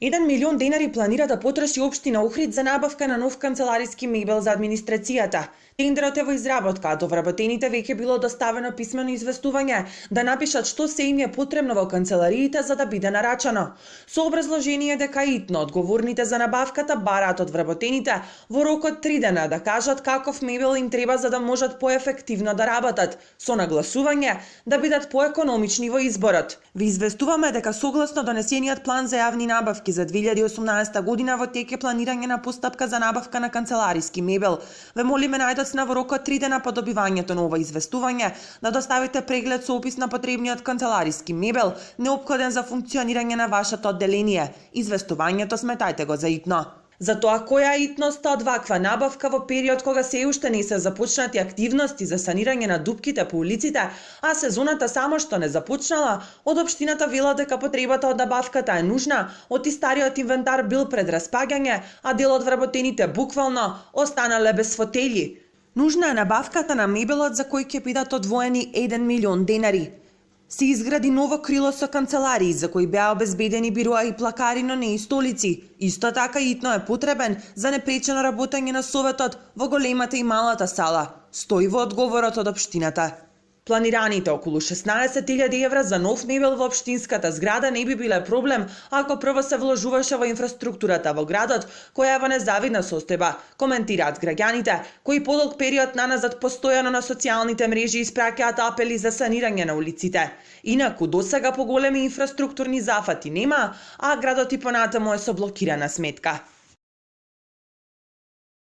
1 милион денари планира да потроши општина Охрид за набавка на нов канцелариски мебел за администрацијата. Тендерот е во изработка, а до вработените веќе било доставено писмено известување да напишат што се им е потребно во канцелариите за да биде нарачано. Со образложение дека итно одговорните за набавката бараат од вработените во рок од 3 дена да кажат каков мебел им треба за да можат поефективно да работат, со нагласување да бидат поекономични во изборот. Ви известуваме дека согласно донесениот план за јавни набавки за 2018 година во тек е планирање на постапка за набавка на канцелариски мебел. Ве молиме најдоцна во рок од 3 дена по добивањето на ова известување да доставите преглед со опис на потребниот канцелариски мебел неопходен за функционирање на вашето одделение. Известувањето сметајте го за итно. За тоа која е итноста од ваква набавка во период кога се уште не се започнати активности за санирање на дупките по улиците, а сезоната само што не започнала, од општината велат дека потребата од набавката е нужна, од стариот инвентар бил пред распаѓање, а дел од вработените буквално останале без фотели. Нужна е набавката на мебелот за кој ќе бидат одвоени 1 милион денари. Се изгради ново крило со канцеларии за кои беа обезбедени бироа и плакари, но не и столици. Исто така итно е потребен за непречено работење на советот во големата и малата сала. Стои во одговорот од општината. Планираните околу 16.000 евра за нов мебел во општинската зграда не би биле проблем ако прво се вложуваше во инфраструктурата во градот, која е во незавидна состојба, коментираат граѓаните, кои подолг период наназад постојано на социјалните мрежи испраќаат апели за санирање на улиците. Инаку досега поголеми инфраструктурни зафати нема, а градот и понатаму е со блокирана сметка.